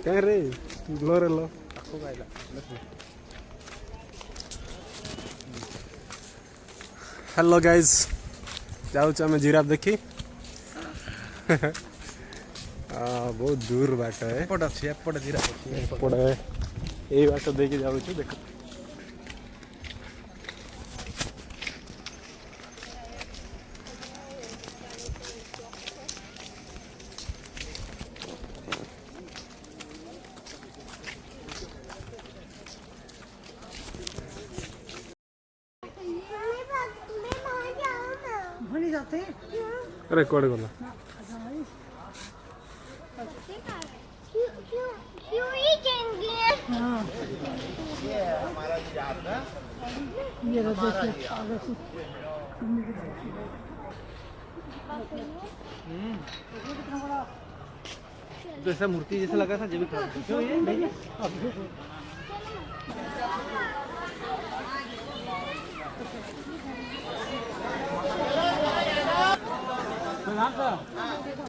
क्या रे ग्लोर लो hello guys जाऊँ आम जिराफ देखी बहुत दूर बाट है एपट अच्छी एपट जिराफ अच्छी एपटे यही बाट देखी जाऊँ देख जाते अरे कौड़े गला जैसा मूर्ति जैसा लगा था जब क्यों ये नहीं